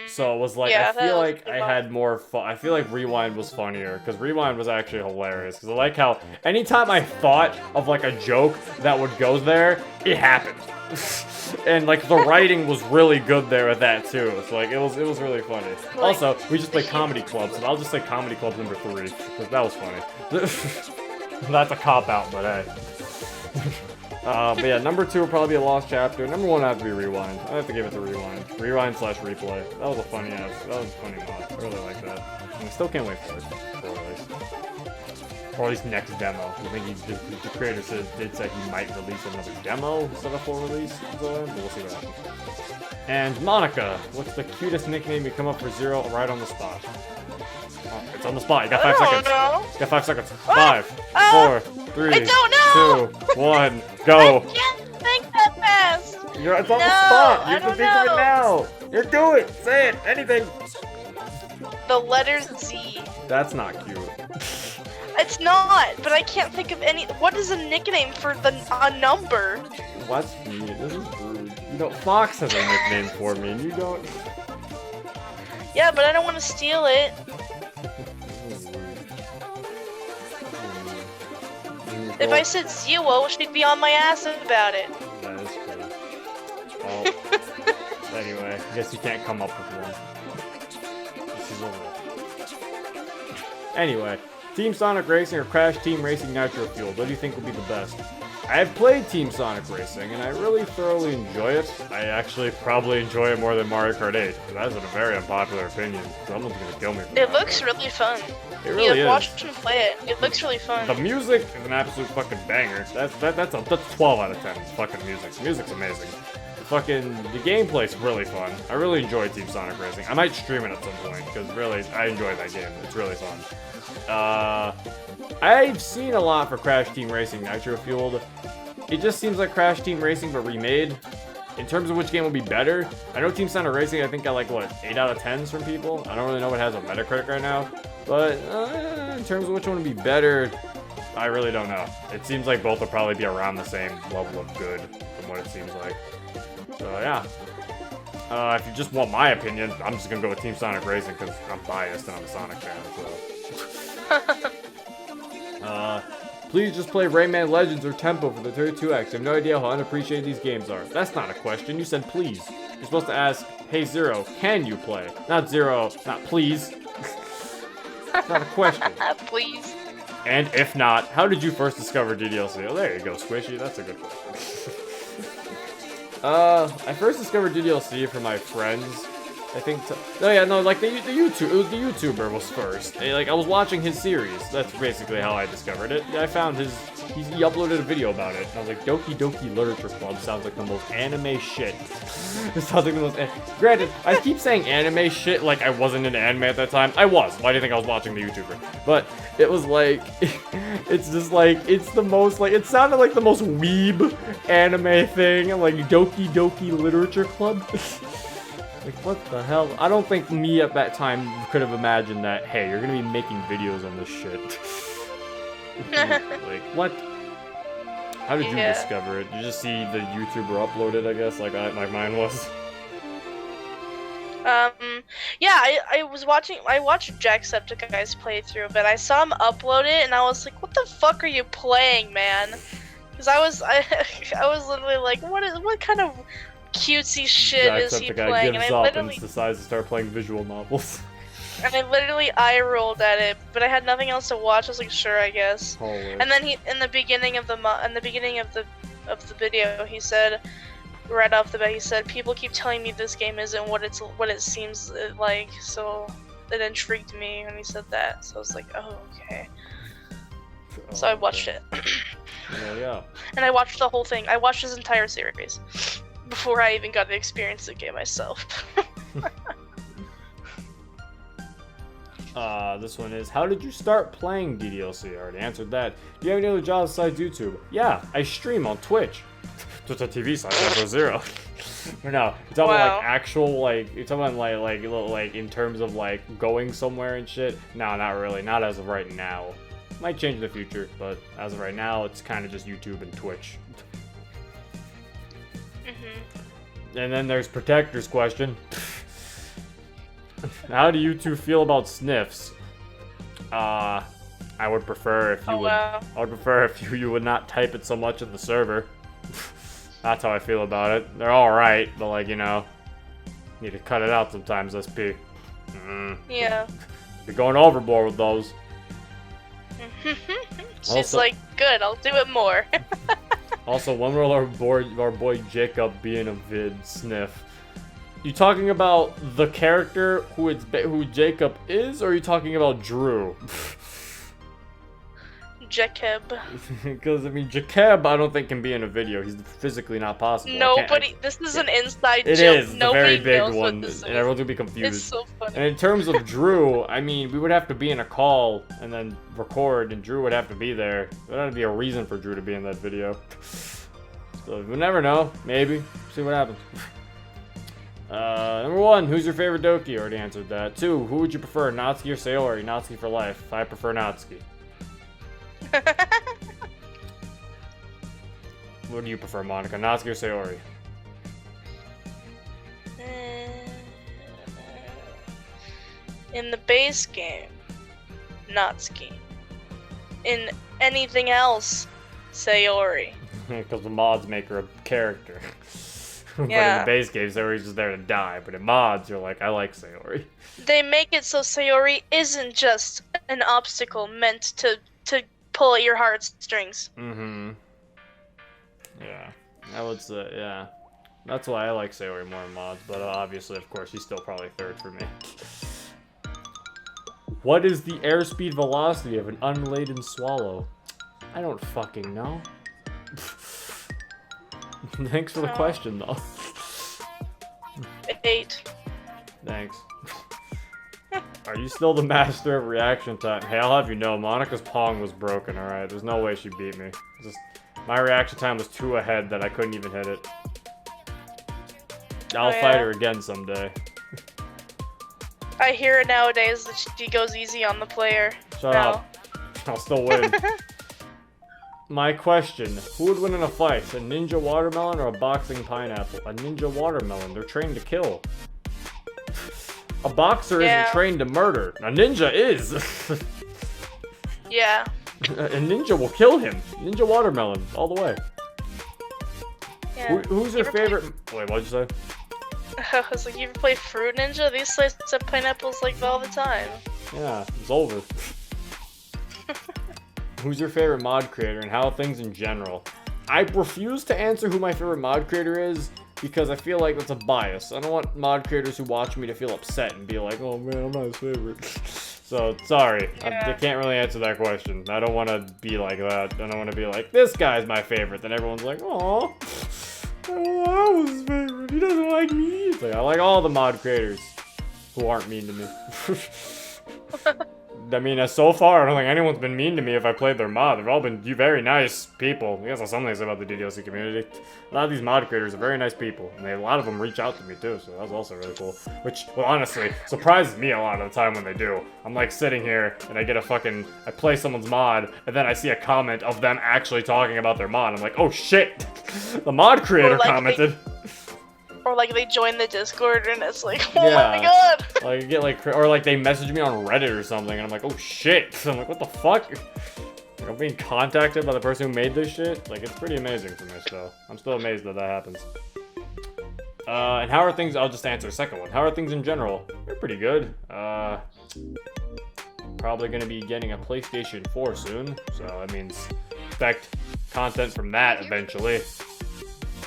So it was like, Yeah, I feel like I had more fun. I feel like Rewind was funnier, because Rewind was actually hilarious. Because I like how anytime I thought of like a joke that would go there, it happened. And like the writing was really good there with that too. It's like it was really funny. Also, we just play comedy clubs, and I'll just say comedy clubs number 3, because that was funny. That's a cop out, but hey. But yeah, number 2 would probably be A Lost Chapter. Number 1 would have to be Rewind. I have to give it to Rewind. Rewind/replay. That was a funny mod. I really like that. And I still can't wait for it. Or at least next demo. I think the creator did say he might release another demo instead of full release. So we'll see what happens. And Monica, what's the cutest nickname you come up for 0 right on the spot? Oh, it's on the spot. You got 5 seconds. You got 5 seconds. 5, 4, 3, 2, 1, go. I can't think that fast. It's on the spot. You have to think of it now. You do it. Say it. Anything. The letter Z. That's not cute. It's not, but I can't think of any. What is a nickname for a number? What's weird? This is rude. You know, Fox has a nickname for me, and you don't. Yeah, but I don't want to steal it. If I said 0, she'd be on my ass about it. That is true. Well, anyway, I guess you can't come up with one. This is over. Anyway, Team Sonic Racing or Crash Team Racing Nitro Fueled, what do you think would be the best? I have played Team Sonic Racing, and I really thoroughly enjoy it. I actually probably enjoy it more than Mario Kart 8. That's a very unpopular opinion. Someone's gonna kill me for that. It looks really fun. It really is. Watch him play it. It looks really fun. The music is an absolute fucking banger. That's 12 out of 10. It's fucking music. The music's amazing. The gameplay's really fun. I really enjoy Team Sonic Racing. I might stream it at some point, because really, I enjoy that game. It's really fun. I've seen a lot for Crash Team Racing Nitro Fueled. It just seems like Crash Team Racing, but remade. In terms of which game would be better, I know Team Sonic Racing, I think got like, what, 8 out of 10s from people? I don't really know what has a Metacritic right now. But in terms of which one would be better, I really don't know. It seems like both will probably be around the same level of good, from what it seems like. So yeah. If you just want my opinion, I'm just gonna go with Team Sonic Racing because I'm biased and I'm a Sonic fan, so. Please just play Rayman Legends or Tempo for the 32X. I have no idea how unappreciated these games are. That's not a question. You said please. You're supposed to ask, hey Zero, can you play? Not Zero, not please. It's not a question. Please. And if not, how did you first discover DDLC? Oh, there you go, Squishy. That's a good question. I first discovered DDLC from my friends. I think. Like the YouTube. It was the YouTuber was first. I was watching his series. That's basically how I discovered it. I found he uploaded a video about it. And I was like, Doki Doki Literature Club sounds like the most anime shit. It sounds like the most. Granted, I keep saying anime shit like I wasn't into anime at that time. I was. Why do you think I was watching the YouTuber? But it was like, it's just like it's the most like it sounded like the most weeb anime thing. Like Doki Doki Literature Club. Like, what the hell? I don't think me at that time could have imagined that, hey, you're gonna be making videos on this shit. Like, what? How did you discover it? Did you just see the YouTuber upload it, I guess, like mine was? Yeah, I watched Jacksepticeye's playthrough, but I saw him upload it, and I was like, what the fuck are you playing, man? Cause I was literally like, what kind of cutesy shit is he the guy playing? gives up and decides to start playing visual novels. And I literally eye rolled at it, but I had nothing else to watch. I was like, sure, I guess. Holy. And then he, in the beginning of the video, he said, right off the bat, he said, people keep telling me this game isn't what it seems like, so it intrigued me when he said that. So I was like, oh, okay. So I watched it. Yeah. And I watched the whole thing. I watched his entire series before I even got to experience the game myself. This one is, how did you start playing DDLC? I already answered that. Do you have any other jobs besides YouTube? Yeah, I stream on Twitch. Twitch.tv/0. Or no, you're talking about like actual, like, you're talking about like in terms of like going somewhere and shit? No, not really. Not as of right now. Might change in the future, but as of right now, it's kind of just YouTube and Twitch. And then there's Protector's question. How do you two feel about sniffs? I would prefer if you I would prefer if you would not type it so much in the server. That's how I feel about it. They're alright, but like, you know, need to cut it out sometimes, SP. Yeah. You're going overboard with those. She's also, like, good, I'll do it more. Also, when will our boy Jacob be in a vid sniff? You talking about the character who Jacob is, or are you talking about Drew? Jacob. Because, I mean, Jacob, I don't think can be in a video. He's physically not possible. Nobody. This is an inside joke. It is the very big knows one, what this and is. everyone's gonna be confused. It's so funny. And in terms of Drew, I mean, we would have to be in a call and then record, and Drew would have to be there. There would have to be a reason for Drew to be in that video. So we'll never know. Maybe. See what happens. Number 1, who's your favorite Doki? Already answered that. 2, who would you prefer, Natsuki or Sayori? Natsuki for life. I prefer Natsuki. What do you prefer, Monica? Natsuki or Sayori? In the base game, Natsuki. In anything else, Sayori. Because the mods make her a character. But Yeah. in the base game, Sayori's just there to die. But in mods, you're like, I like Sayori. They make it so Sayori isn't just an obstacle meant to pull at your heartstrings. Yeah. I would say, yeah. That's why I like Sayori more in mods. But obviously, of course, she's still probably third for me. What is the airspeed velocity of an unladen swallow? I don't fucking know. Thanks for the question, though. 8. Thanks. Are you still the master of reaction time? Hey, I'll have you know, Monica's Pong was broken, alright? There's no way she beat me. Just, my reaction time was 2 ahead that I couldn't even hit it. I'll fight her again someday. I hear it nowadays that she goes easy on the player. Shut up. I'll still win. My question, who would win in a fight? A ninja watermelon or a boxing pineapple? A ninja watermelon. They're trained to kill. A boxer isn't trained to murder. A ninja is. Yeah. A ninja will kill him. Ninja watermelon, all the way. Yeah. Who's your favorite? Wait, what'd you say? I was like, you ever play Fruit Ninja? These slices have pineapples like all the time. Yeah, it's over. Who's your favorite mod creator and how are things in general? I refuse to answer who my favorite mod creator is because I feel like that's a bias. I don't want mod creators who watch me to feel upset and be like, oh man, I'm not his favorite. So, sorry. Yeah. I can't really answer that question. I don't want to be like that. I don't want to be like, this guy's my favorite. Then everyone's like, aw, I was his favorite. He doesn't like me. It's like, I like all the mod creators who aren't mean to me. I mean, so far, I don't think anyone's been mean to me if I played their mod. They've all been very nice people. I guess that's something to say about the DDLC community. A lot of these mod creators are very nice people, and a lot of them reach out to me too, so that's also really cool. Which, well, honestly, surprises me a lot of the time when they do. I'm like sitting here, and I play someone's mod, and then I see a comment of them actually talking about their mod. I'm like, oh shit! The mod creator commented. Or like they join the Discord and it's like, oh my god! Like or like they message me on Reddit or something and I'm like, oh shit! So I'm like, what the fuck? Like, I'm being contacted by the person who made this shit. Like, it's pretty amazing for me still. I'm still amazed that that happens. And how are things? I'll just answer the second one. How are things in general? They're pretty good. Probably gonna be getting a PlayStation 4 soon, so that means expect content from that eventually.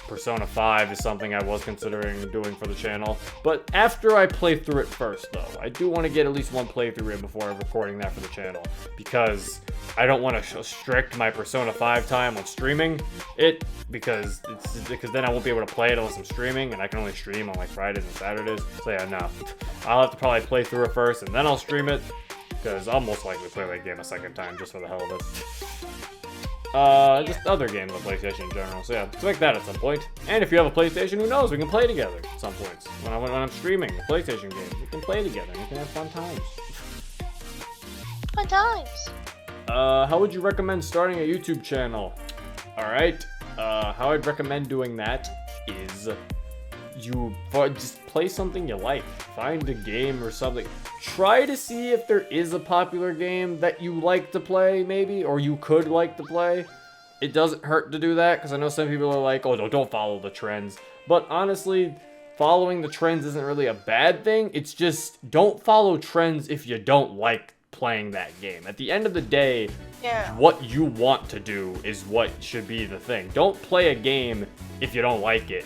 Persona 5 is something I was considering doing for the channel, but after I play through it first, though. I do want to get at least one playthrough in before I'm recording that for the channel, because I don't want to restrict my Persona 5 time on streaming it, because then I won't be able to play it unless I'm streaming, and I can only stream on like Fridays and Saturdays, so yeah, no. I'll have to probably play through it first, and then I'll stream it, because I'll most likely play that game a second time just for the hell of it. Just other games on PlayStation in general. So yeah, expect that at some point. And if you have a PlayStation, who knows? We can play together at some points. When I'm streaming a PlayStation game, we can play together and we can have fun times. Fun times. How would you recommend starting a YouTube channel? Alright, how I'd recommend doing that is you just play something you like. Find a game or something. Try to see if there is a popular game that you like to play, maybe, or you could like to play. It doesn't hurt to do that, because I know some people are like, oh, don't follow the trends. But honestly, following the trends isn't really a bad thing. It's just, don't follow trends if you don't like playing that game. At the end of the day, what you want to do is what should be the thing. Don't play a game if you don't like it,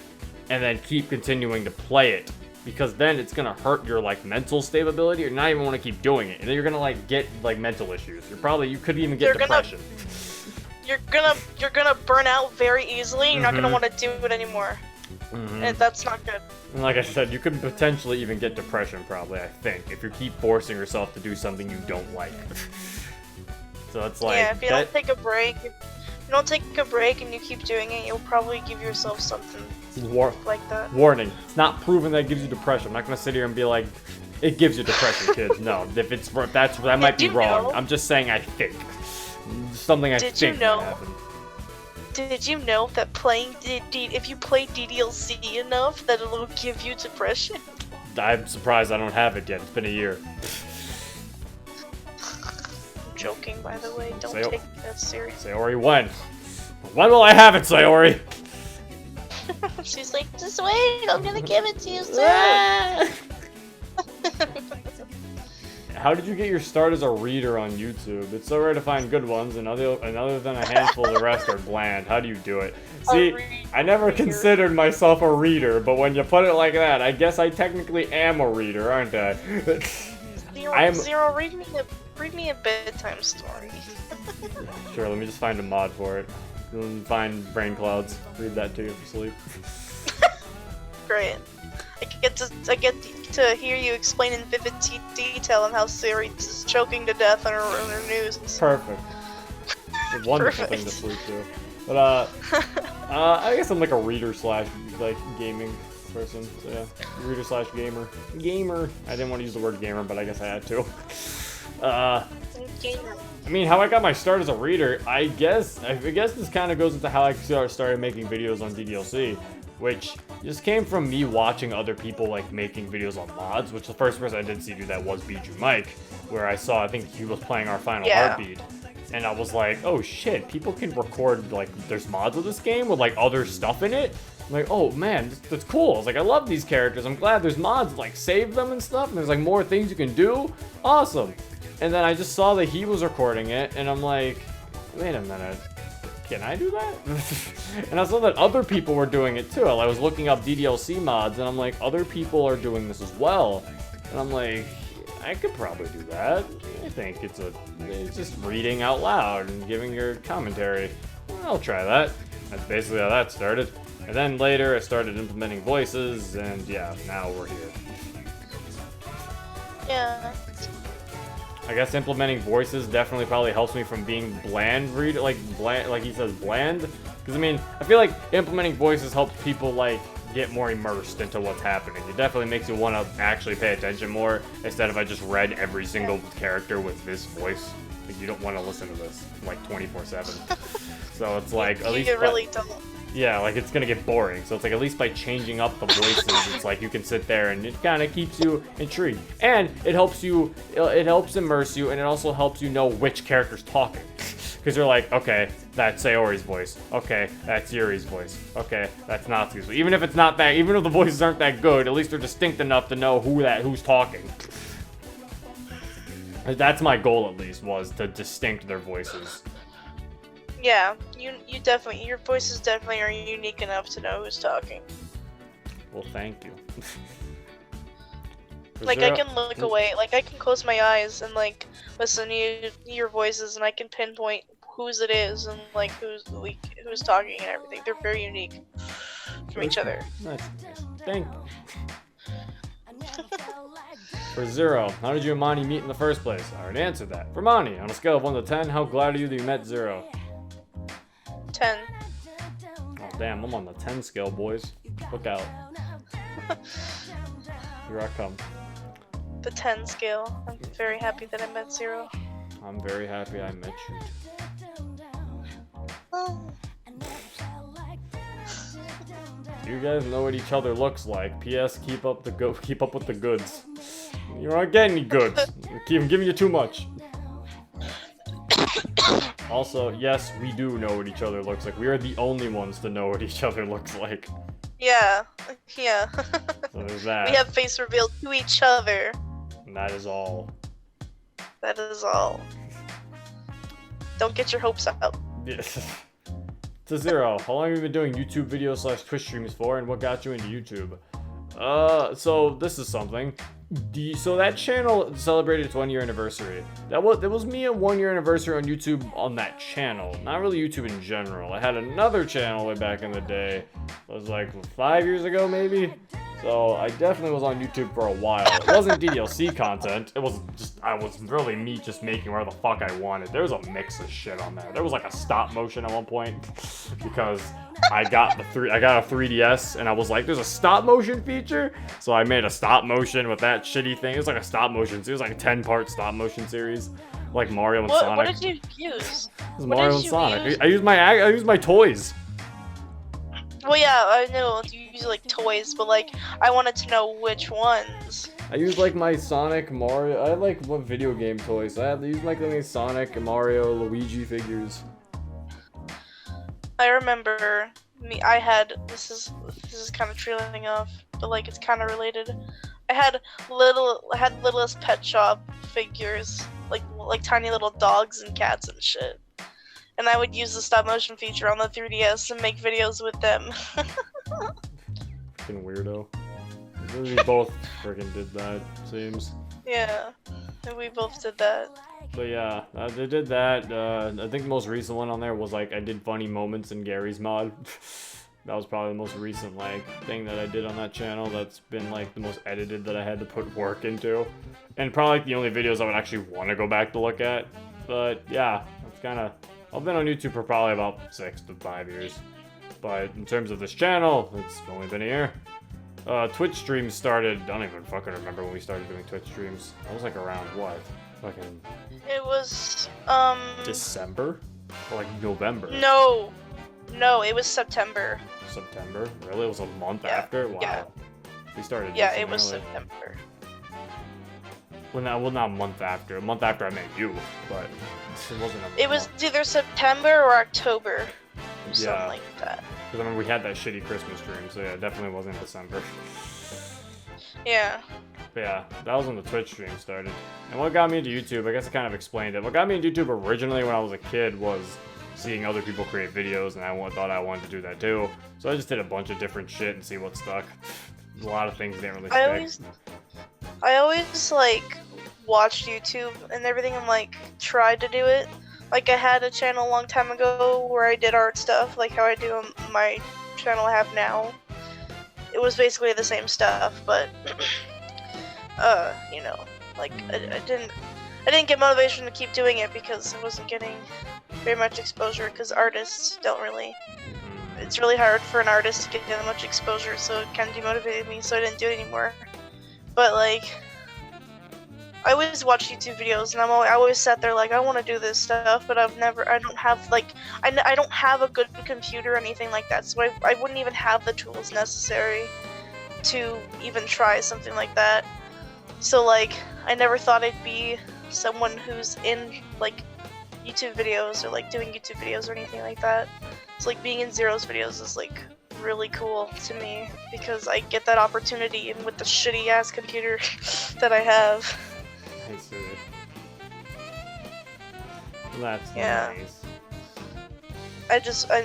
and then keep continuing to play it, because then it's gonna hurt your like mental stability, or not even want to keep doing it, and then you're gonna like get like mental issues. You could even get depression. You're gonna burn out very easily. You're not gonna want to do it anymore, and that's not good. And like I said, you could potentially even get depression, probably. I think if you keep forcing yourself to do something you don't like. So it's like, yeah, if you don't take a break. You don't take a break and you keep doing it, you'll probably give yourself something like that. Warning, it's not proven that it gives you depression. I'm not gonna sit here and be like, it gives you depression, kids. No, that might be wrong. I'm just saying I think. Something I think might happen. Did you know that if you play DDLC enough, that it'll give you depression? I'm surprised I don't have it yet. It's been a year. Joking, by the way. Don't take that serious. Sayori, when? When will I have it, Sayori? She's like, just wait, I'm gonna give it to you soon. How did you get your start as a reader on YouTube? It's so rare to find good ones, and other than a handful, the rest are bland. How do you do it? See, I never considered myself a reader, but when you put it like that, I guess I technically am a reader, aren't I? Zero, read me a bedtime story. Sure, let me just find a mod for it. Find Brain Clouds. Read that to you for sleep. Great. I get to hear you explain in vivid detail on how Siri is choking to death on her news. Perfect. It's a wonderful thing to sleep to. But I guess I'm like a reader slash like gaming person. So yeah, reader slash gamer. Gamer. I didn't want to use the word gamer, but I guess I had to. I mean, how I got my start as a reader, I guess this kind of goes into how I started making videos on DDLC, which just came from me watching other people like making videos on mods, which the first person I did see do that was Bijou Mike, where I think he was playing Our Final Heartbeat, and I was like, oh shit, people can record, like, there's mods of this game with like other stuff in it. I'm like, oh man, that's cool. I was like, I love these characters. I'm glad there's mods, like save them and stuff, and there's like more things you can do. Awesome. And then I just saw that he was recording it, and I'm like, wait a minute, can I do that? And I saw that other people were doing it too. I was looking up DDLC mods, and I'm like, other people are doing this as well. And I'm like, I could probably do that. I think it's just reading out loud and giving your commentary. I'll try that. That's basically how that started. And then later I started implementing voices, and yeah, now we're here. Yeah. I guess implementing voices definitely probably helps me from being bland reader, like he says, bland. Because I mean, I feel like implementing voices helps people like get more immersed into what's happening. It definitely makes you want to actually pay attention more instead of I just read every single character with this voice. Like, you don't want to listen to this like 24/7. So it's like at least you really don't. Yeah, like it's gonna get boring. So it's like at least by changing up the voices, it's like you can sit there and it kind of keeps you intrigued, and it helps immerse you, and it also helps you know which character's talking. Because you're like, okay, that's Sayori's voice. Okay, that's Yuri's voice. Okay, that's Natsuki's voice. Even if it's not that, even if the voices aren't that good, at least they're distinct enough to know who's talking. That's my goal, at least, was to distinct their voices. Yeah, you definitely, your voices definitely are unique enough to know who's talking. Well, thank you. Like, I can look away, like, I can close my eyes and, like, listen to your voices, and I can pinpoint whose it is, and, like, who's talking and everything. They're very unique from each other. Nice. Thank you. For Zero, how did you and Monty meet in the first place? I already answered that. For Monty, on a scale of 1 to 10, how glad are you that you met Zero? 10. Oh, damn, I'm on the 10 scale, boys. Look out. Here I come. The 10 scale. I'm very happy that I met Zero. I'm very happy I met you. Oh. You guys know what each other looks like. P.S. Keep up with the goods. You aren't getting any goods. I'm giving you too much. Also, yes, we do know what each other looks like. We are the only ones to know what each other looks like. Yeah. So there's that. We have face reveal to each other. And that is all. That is all. Don't get your hopes up. Yes. To Zero, how long have you been doing YouTube videos / Twitch streams for, and what got you into YouTube? So this is something. So that channel celebrated its 1 year anniversary. That was me a 1 year anniversary on YouTube on that channel. Not really YouTube in general. I had another channel way back in the day. It was like 5 years ago maybe. So I definitely was on YouTube for a while. It wasn't DDLC content. It was I was really me just making whatever the fuck I wanted. There was a mix of shit on there. There was like a stop motion at one point because I got a 3DS and I was like, there's a stop motion feature. So I made a stop motion with that shitty thing. It was like a stop motion. It was like a 10-part stop motion series, like Mario and Sonic. What did you use? It was Mario and Sonic. I used my toys. Well, yeah, I know you use like toys, but like I wanted to know which ones. I used like my Sonic, Mario. I had like what video game toys? I used like my Sonic, Mario, Luigi figures. I remember I had this is kind of trailing off, but like it's kind of related. I had Littlest Pet Shop figures, like tiny little dogs and cats and shit. And I would use the stop motion feature on the 3DS and make videos with them. Fucking weirdo. We both freaking did that, seems. Yeah, we both did that. But yeah, they did that. I think the most recent one on there was like I did funny moments in Gary's mod. That was probably the most recent like thing that I did on that channel. That's been like the most edited that I had to put work into, and probably like the only videos I would actually want to go back to look at. But yeah, it's kind of. I've been on YouTube for probably about 6 to 5 years. But in terms of this channel, it's only been a year. Twitch streams started, I don't even fucking remember when we started doing Twitch streams. That was like around what? Fucking... It was, December? Or like November? No, it was September. September? Really? It was a month after? Wow. Yeah. We started. Yeah, it was September. Well, not a month after. A month after I met you, but it wasn't a month. It was either September or October. Something like that. Because I remember we had that shitty Christmas stream, so yeah, it definitely wasn't December. Yeah. But yeah, that was when the Twitch stream started. And what got me into YouTube, I guess I kind of explained it. What got me into YouTube originally when I was a kid was seeing other people create videos, and I thought I wanted to do that too. So I just did a bunch of different shit and see what stuck. There's a lot of things didn't really stick. I always like watched YouTube and everything and like tried to do it. Like I had a channel a long time ago where I did art stuff, like how I do on my channel I have now. It was basically the same stuff, but you know, like I didn't get motivation to keep doing it because I wasn't getting very much exposure. Because artists don't really. It's really hard for an artist to get that much exposure, so it kind of demotivated me. So I didn't do it anymore. But like, I always watch YouTube videos, and I always sat there like I want to do this stuff, but I don't have like I don't have a good computer or anything like that, so I wouldn't even have the tools necessary to even try something like that. So like I never thought I'd be someone who's in like YouTube videos or like doing YouTube videos or anything like that. So like being in Zero's videos is like really cool to me because I get that opportunity and with the shitty ass computer that I have. I see it. That's nice.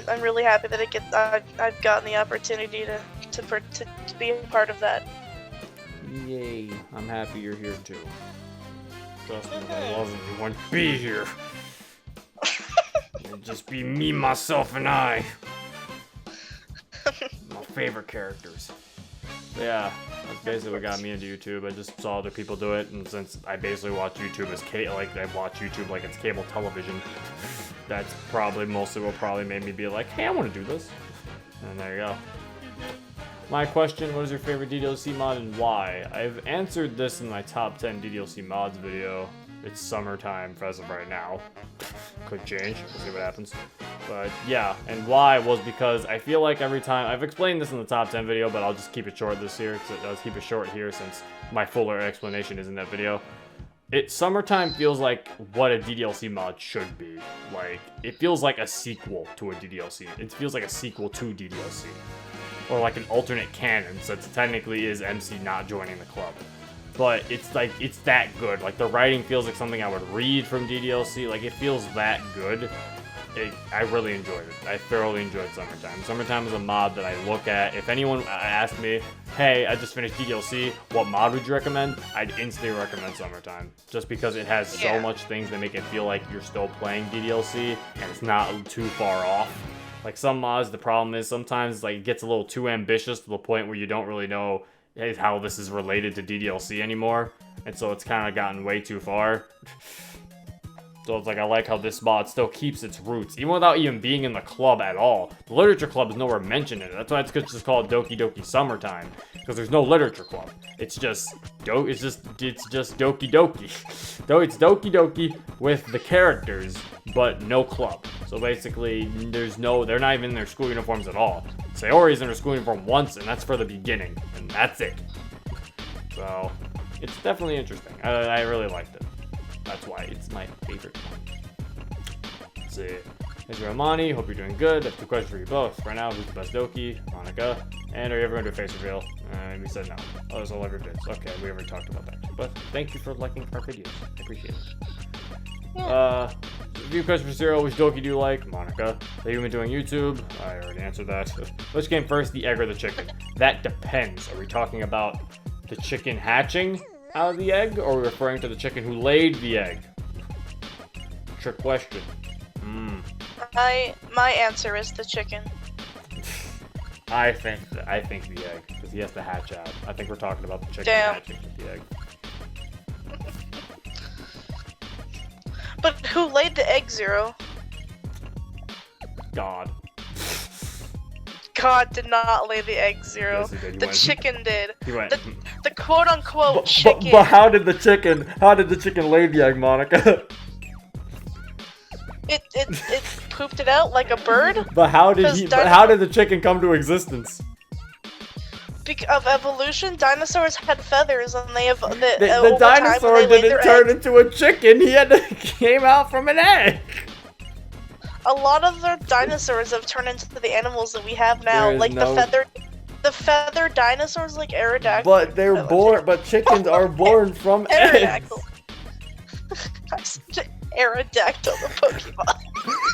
I'm really happy that I've gotten the opportunity to be a part of that. Yay! I'm happy you're here too. Trust me, if I wasn't, you wouldn't be here. It'd just be me, myself, and I. My favorite characters. Yeah, that's basically what got me into YouTube. I just saw other people do it, and since I basically watch YouTube as I watch YouTube like it's cable television, that's probably mostly what probably made me be like, hey, I want to do this. And there you go. My question, what is your favorite DDLC mod and why? I've answered this in my top 10 DDLC mods video. It's summertime as of right now. Could change, we'll see what happens. But yeah, and why was because I feel like every time, I've explained this in the top 10 video, but I'll just keep it short this year, because I'll keep it short here since my fuller explanation is in that video. Summertime feels like what a DDLC mod should be. Like, it feels like a sequel to a DDLC. It feels like a sequel to DDLC. Or like an alternate canon, since it technically is MC not joining the club. But it's like, it's that good. Like, the writing feels like something I would read from DDLC. Like, it feels that good. I really enjoyed it. I thoroughly enjoyed Summertime. Summertime is a mod that I look at. If anyone asked me, hey, I just finished DDLC, what mod would you recommend? I'd instantly recommend Summertime. Just because it has so much things that make it feel like you're still playing DDLC, and it's not too far off. Like, some mods, the problem is sometimes like it gets a little too ambitious to the point where you don't really know how this is related to DDLC anymore. And so it's kind of gotten way too far. So it's like, I like how this mod still keeps its roots, even without even being in the club at all. The literature club is nowhere mentioned in it. That's why it's just called Doki Doki Summertime, because there's no literature club. It's just Doki Doki. Though it's Doki Doki with the characters, but no club. So basically, they're not even in their school uniforms at all. Sayori's in her school uniform once, and that's for the beginning, and that's it. So it's definitely interesting. I really liked it. That's why it's my favorite one. Let's see. Hey, Romani, hope you're doing good. I have two questions for you both. Right now, who's the best Doki? Monica. And are you ever going to do a face reveal? And we said no. Oh, so I love your vids. Okay, we already talked about that. But thank you for liking our videos. I appreciate it. A few questions for Zero. Which Doki do you like? Monica. Have you been doing YouTube? I already answered that. Which came first, the egg or the chicken? That depends. Are we talking about the chicken hatching out of the egg, or are we referring to the chicken who laid the egg? Trick question. My answer is the chicken. I think the egg, because he has to hatch out. I think we're talking about the chicken hatching with the egg. But who laid the egg, Zero? God. God did not lay the egg, Zero. Yes, he did. The chicken did. He went. The quote-unquote chicken. But how did the chicken lay the egg, Monica? It pooped it out like a bird. But how did the chicken come to existence? Of evolution, dinosaurs had feathers, and the dinosaur didn't turn into a chicken. He came out from an egg. A lot of the dinosaurs have turned into the animals that we have now, like the feathered dinosaurs, like Aerodactyl. But they're born. But chickens are born from eggs. Aerodactyl, the Pokemon.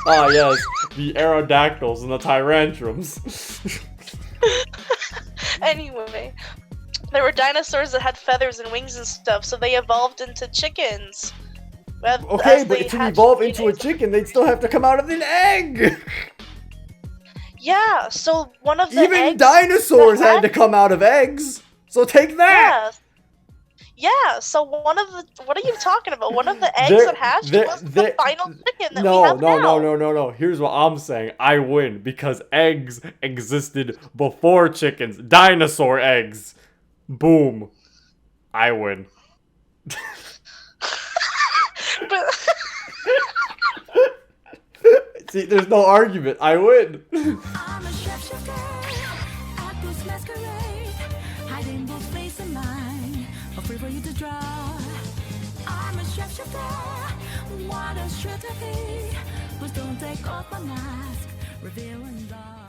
Ah yes, the Aerodactyls and the Tyrantrums. Anyway, there were dinosaurs that had feathers and wings and stuff, so they evolved into chickens. Okay, but to evolve into a chicken, they'd still have to come out of an egg! Yeah, so one of the Even dinosaurs had to come out of eggs! So take that! Yeah, so what are you talking about? One of the eggs that hatched was the final chicken that we have now. No. Here's what I'm saying. I win, because eggs existed before chickens. Dinosaur eggs. Boom. I win. See, there's no argument. I win. I'm a shapeshifter at this masquerade, hiding both face and mind, free for you to draw. I'm a shapeshifter What a should be, but don't take off my mask, revealing dark.